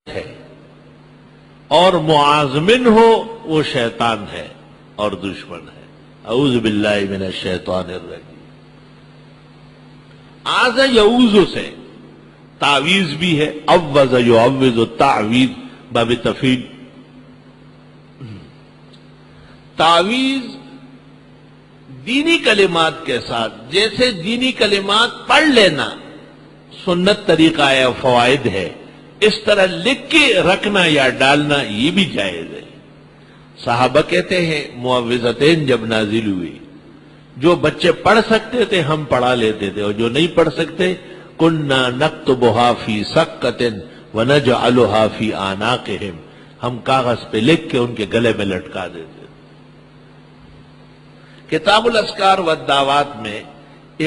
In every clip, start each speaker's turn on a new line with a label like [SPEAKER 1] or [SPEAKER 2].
[SPEAKER 1] ہے اور معاذمن ہو وہ شیطان ہے اور دشمن ہے۔ اعوذ باللہ من الشیطان الرجیم۔ آز یعوذ سے تعویذ بھی ہے، عوذ یعوذ تعویذ باب تفعیل۔ تعویذ دینی کلمات کے ساتھ، جیسے دینی کلمات پڑھ لینا سنت طریقہ ہے، فوائد ہے، اس طرح لکھ کے رکھنا یا ڈالنا یہ بھی جائز ہے۔ صحابہ کہتے ہیں معوذتین جب نازل ہوئی، جو بچے پڑھ سکتے تھے ہم پڑھا لیتے تھے، اور جو نہیں پڑھ سکتے کننا نکتبھا فی سکۃ ونجعلھا فی اعناقہم، ہم کاغذ پہ لکھ کے ان کے گلے میں لٹکا دیتے تھے۔ کتاب الاذکار والدعوات میں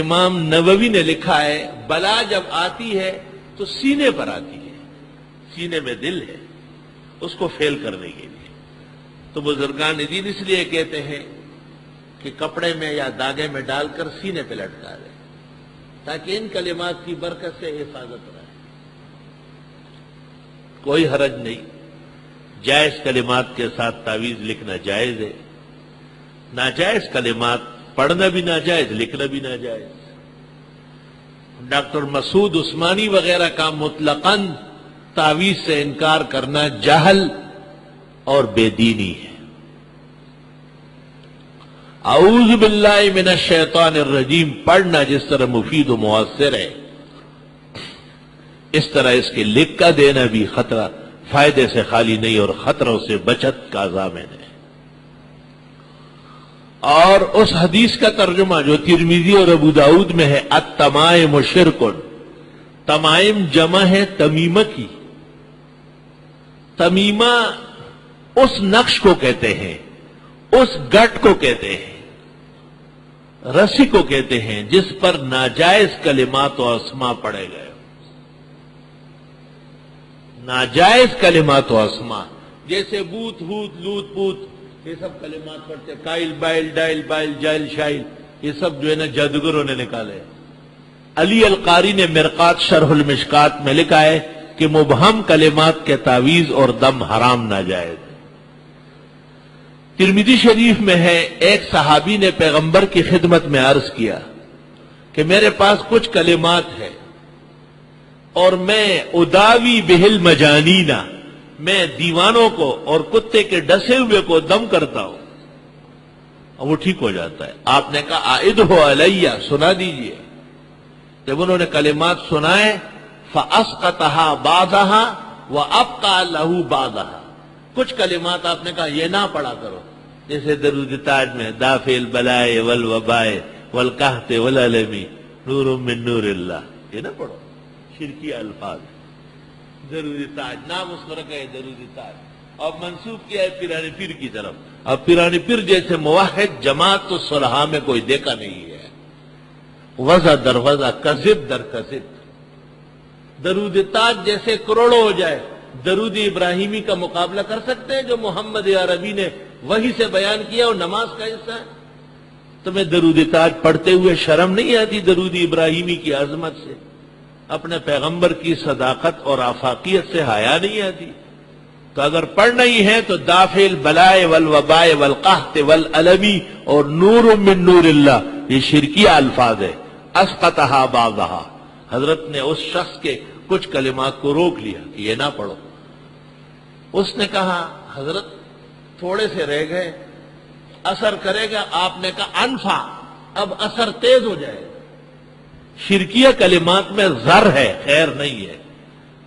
[SPEAKER 1] امام نووی نے لکھا ہے بلا جب آتی ہے تو سینے پر آتی ہے، سینے میں دل ہے، اس کو فیل کرنے کے لیے۔ تو بزرگان دین اس لیے کہتے ہیں کہ کپڑے میں یا داغے میں ڈال کر سینے پہ لٹکا دیں تاکہ ان کلمات کی برکت سے حفاظت رہے۔ کوئی حرج نہیں، جائز کلمات کے ساتھ تعویذ لکھنا جائز ہے، ناجائز کلمات پڑھنا بھی ناجائز، لکھنا بھی ناجائز۔ ڈاکٹر مسعود عثمانی وغیرہ کا مطلقاً تعویذ سے انکار کرنا جہل اور بے دینی ہے۔ اعوذ باللہ من الشیطان الرجیم پڑھنا جس طرح مفید و مؤثر ہے، اس طرح اس کے لکھ کا دینا بھی خطرہ فائدے سے خالی نہیں اور خطروں سے بچت کا ضامن ہے۔ اور اس حدیث کا ترجمہ جو ترمذی اور ابو داؤد میں ہے، التمائم شرک، تمائم جمع ہے تمیمہ کی۔ تمیمہ اس نقش کو کہتے ہیں، اس گٹ کو کہتے ہیں، رسی کو کہتے ہیں جس پر ناجائز کلمات و اسما پڑے گئے۔ ناجائز کلمات و اسما جیسے بوت ہوت لوت پوت، یہ سب کلمات پڑھتے، کائل بائل ڈائل بائل جائل شائل، یہ سب جو ہے نا جادوگروں نے نکالے۔ علی القاری نے مرقات شرح المشکات میں لکھا ہے کہ مبہم کلمات کے تعویذ اور دم حرام ناجائز ہے۔ ترمذی شریف میں ہے ایک صحابی نے پیغمبر کی خدمت میں عرض کیا کہ میرے پاس کچھ کلمات ہیں اور میں اداوی بہل مجانینا، میں دیوانوں کو اور کتے کے ڈسے ہوئے کو دم کرتا ہوں اور وہ ٹھیک ہو جاتا ہے۔ آپ نے کہا اعدہ علیہ، سنا دیجئے۔ جب انہوں نے کلمات سنائے فاسقطھا بعضھا وابقى له بعضھا، کچھ کلمات آپ نے کہا یہ نہ پڑھا کرو، جیسے درود تاج میں دافع البلاء والوباء والقحط والالم نور من نور اللہ، یہ نہ پڑھو، شرکی الفاظ۔ درود تاج نام اس کو رکھا ہے درود تاج، اور منسوب کیا ہے پیرانی پیر کی طرف۔ اب پیرانی پیر جیسے موحد جماعت تو صلحاء میں کوئی دیکھا نہیں ہے۔ وضع در وضع، کذب در کذب۔ درود تاج جیسے کروڑوں ہو جائے، درود ابراہیمی کا مقابلہ کر سکتے ہیں جو محمد عربی نے وحی سے بیان کیا اور نماز کا حصہ ہے؟ تمہیں درود تاج پڑھتے ہوئے شرم نہیں آتی درود ابراہیمی کی عظمت سے؟ اپنے پیغمبر کی صداقت اور آفاقیت سے حیا نہیں آتی؟ تو اگر پڑھنا ہی ہے تو دافع البلاء والوباء والقحط والالم اور نور من نور اللہ، یہ شرکی الفاظ ہے۔ اسقطھا بعضھا، حضرت نے اس شخص کے کچھ کلمات کو روک لیا کہ یہ نہ پڑھو۔ اس نے کہا حضرت تھوڑے سے رہ گئے، اثر کرے گا؟ آپ نے کہا انفع، اب اثر تیز ہو جائے۔ شرکیہ کلمات میں زر ہے، خیر نہیں ہے،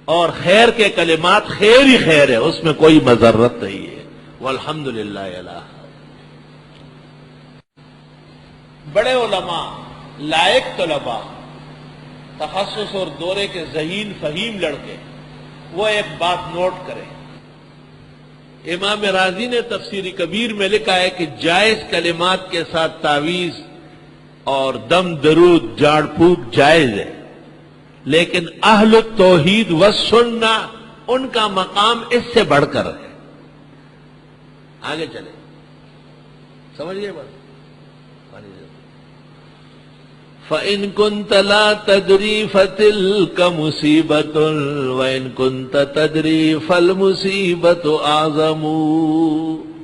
[SPEAKER 1] اور خیر کے کلمات خیر ہی خیر ہے، اس میں کوئی مضرت نہیں ہے۔ والحمدللہ الہ۔ بڑے علماء، لائق طلباء، تخصص اور دورے کے ذہین فہیم لڑکے، وہ ایک بات نوٹ کریں۔ امام رازی نے تفسیر کبیر میں لکھا ہے کہ جائز کلمات کے ساتھ تعویذ اور دم درود جھاڑ پھونک جائز ہے، لیکن اہل التوحید والسنہ ان کا مقام اس سے بڑھ کر ہے۔ آگے چلیں، سمجھ گئے بات؟ فَإِن كُنْتَ لَا تَدْرِي فَتِلْكَ مُصِيبَةٌ وَإِن كُنْتَ تَدْرِي فَالْمُصِيبَةُ أَعْظَمُ.